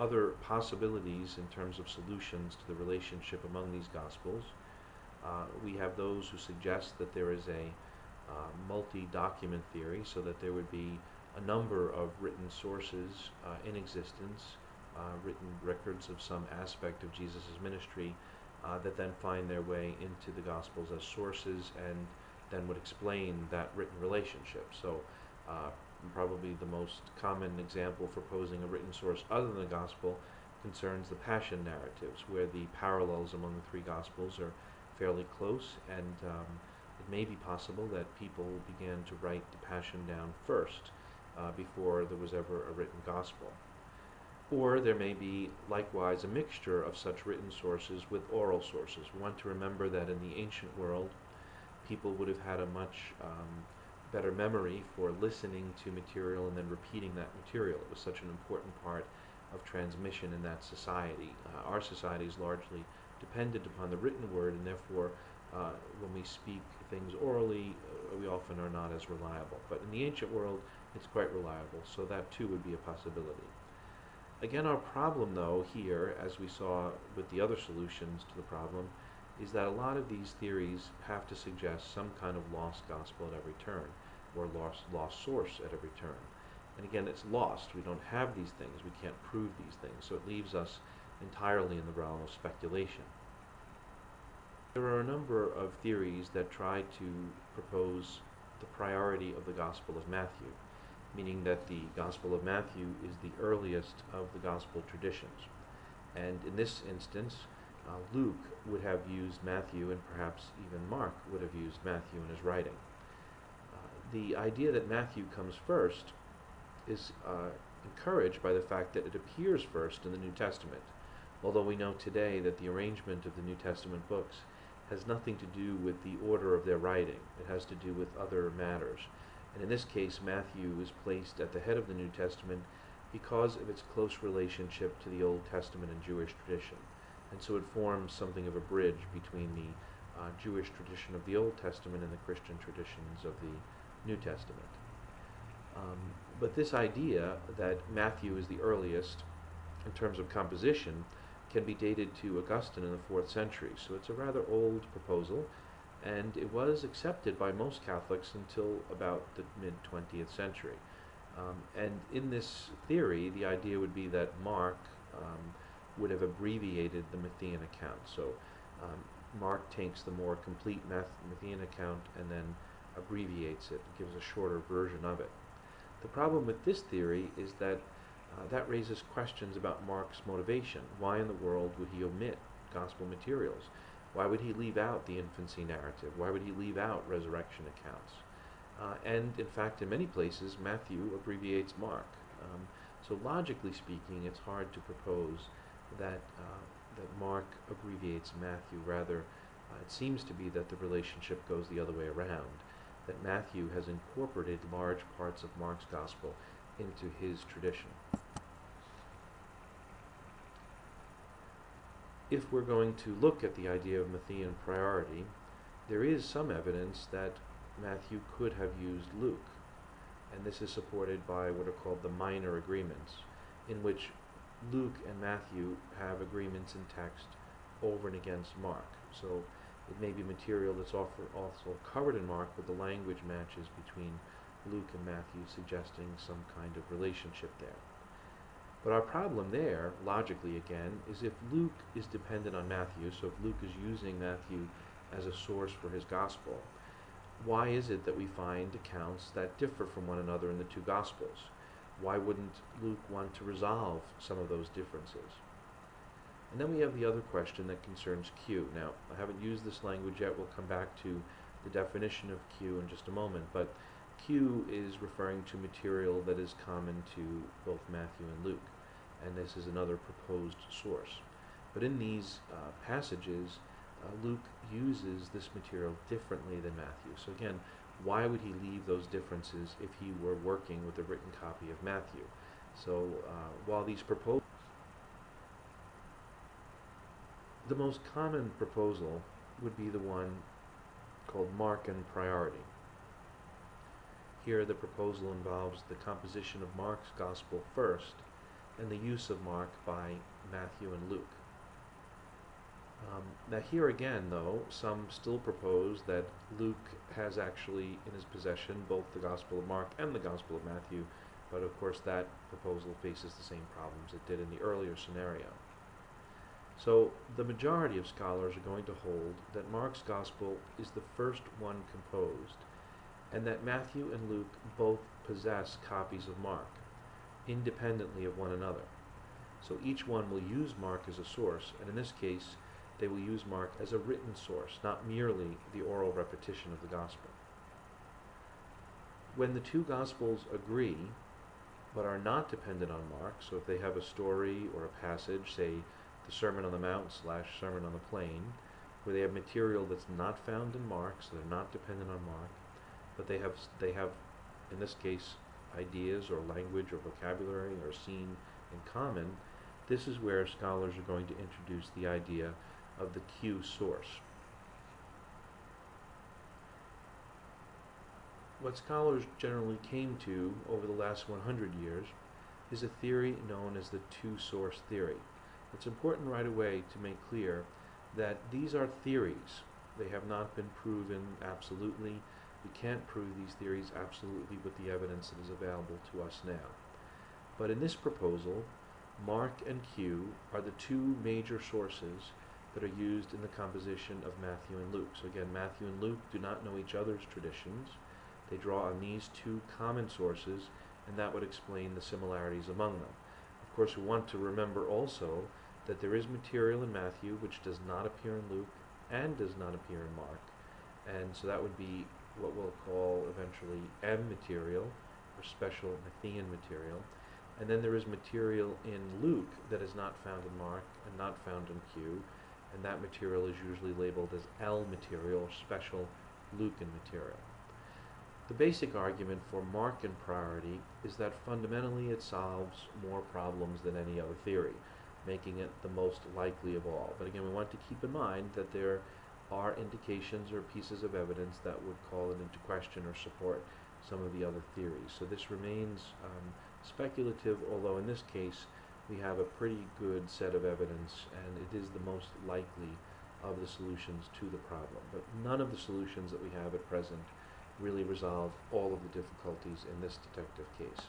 other possibilities in terms of solutions to the relationship among these Gospels. We have those who suggest that there is a multi-document theory, so that there would be a number of written sources in existence, written records of some aspect of Jesus' ministry that then find their way into the Gospels as sources and then would explain that written relationship. So probably the most common example for posing a written source other than the Gospel concerns the Passion narratives, where the parallels among the three Gospels are fairly close, and it may be possible that people began to write the Passion down first before there was ever a written Gospel. Or there may be likewise a mixture of such written sources with oral sources. We want to remember that in the ancient world, people would have had a much better memory for listening to material and then repeating that material. It was such an important part of transmission in that society. Our society is largely dependent upon the written word, and therefore when we speak things orally, we often are not as reliable. But in the ancient world, it's quite reliable, so that too would be a possibility. Again, our problem, though, here, as we saw with the other solutions to the problem, is that a lot of these theories have to suggest some kind of lost gospel at every turn, or lost source at every turn. And again, it's lost. We don't have these things. We can't prove these things. So it leaves us entirely in the realm of speculation. There are a number of theories that try to propose the priority of the Gospel of Matthew, meaning that the Gospel of Matthew is the earliest of the Gospel traditions. And in this instance, Luke would have used Matthew, and perhaps even Mark would have used Matthew in his writing. The idea that Matthew comes first is encouraged by the fact that it appears first in the New Testament, although we know today that the arrangement of the New Testament books has nothing to do with the order of their writing. It has to do with other matters. And in this case, Matthew is placed at the head of the New Testament because of its close relationship to the Old Testament and Jewish tradition. And so it forms something of a bridge between the Jewish tradition of the Old Testament and the Christian traditions of the New Testament. But this idea that Matthew is the earliest in terms of composition can be dated to Augustine in the 4th century. So it's a rather old proposal, and it was accepted by most Catholics until about the mid-20th century. And in this theory, the idea would be that Mark would have abbreviated the Matthean account. So Mark takes the more complete Matthean account and then abbreviates it, gives a shorter version of it. The problem with this theory is that that raises questions about Mark's motivation. Why in the world would he omit gospel materials? Why would he leave out the infancy narrative? Why would he leave out resurrection accounts? And in fact, in many places, Matthew abbreviates Mark. So logically speaking, it's hard to propose that Mark abbreviates Matthew. Rather, it seems to be that the relationship goes the other way around, that Matthew has incorporated large parts of Mark's gospel into his tradition. If we're going to look at the idea of Matthean priority, there is some evidence that Matthew could have used Luke, and this is supported by what are called the minor agreements, in which Luke and Matthew have agreements in text over and against Mark. So it may be material that's also covered in Mark, but the language matches between Luke and Matthew, suggesting some kind of relationship there. But our problem there, logically again, is if Luke is dependent on Matthew, so if Luke is using Matthew as a source for his gospel, why is it that we find accounts that differ from one another in the two gospels? Why wouldn't Luke want to resolve some of those differences? And then we have the other question that concerns Q. Now, I haven't used this language yet. We'll come back to the definition of Q in just a moment, but Q is referring to material that is common to both Matthew and Luke, and this is another proposed source. But in these passages, Luke uses this material differently than Matthew. So again, why would he leave those differences if he were working with a written copy of Matthew? So while these proposals, the most common proposal would be the one called Markan priority. Here the proposal involves the composition of Mark's gospel first, and the use of Mark by Matthew and Luke. Now here again, though, some still propose that Luke has actually in his possession both the Gospel of Mark and the Gospel of Matthew, but of course that proposal faces the same problems it did in the earlier scenario. So the majority of scholars are going to hold that Mark's Gospel is the first one composed, and that Matthew and Luke both possess copies of Mark, independently of one another. So each one will use Mark as a source, and in this case, they will use Mark as a written source, not merely the oral repetition of the Gospel. When the two Gospels agree, but are not dependent on Mark, so if they have a story or a passage, say the Sermon on the Mount / Sermon on the Plain, where they have material that's not found in Mark, so they're not dependent on Mark, but they have, in this case, ideas or language or vocabulary or scene in common, this is where scholars are going to introduce the idea of the Q source. What scholars generally came to over the last 100 years is a theory known as the two-source theory. It's important right away to make clear that these are theories. They have not been proven absolutely. We can't prove these theories absolutely with the evidence that is available to us now. But in this proposal, Mark and Q are the two major sources that are used in the composition of Matthew and Luke. So again, Matthew and Luke do not know each other's traditions. They draw on these two common sources, and that would explain the similarities among them. Of course, we want to remember also that there is material in Matthew which does not appear in Luke and does not appear in Mark, and so that would be what we'll call eventually M material, or special Matthean material. And then there is material in Luke that is not found in Mark and not found in Q, and that material is usually labeled as L material, or special Lucan material. The basic argument for Markan priority is that fundamentally it solves more problems than any other theory, making it the most likely of all. But again, we want to keep in mind that there are indications or pieces of evidence that would call it into question or support some of the other theories. So this remains speculative, although in this case we have a pretty good set of evidence, and it is the most likely of the solutions to the problem. But none of the solutions that we have at present really resolve all of the difficulties in this detective case.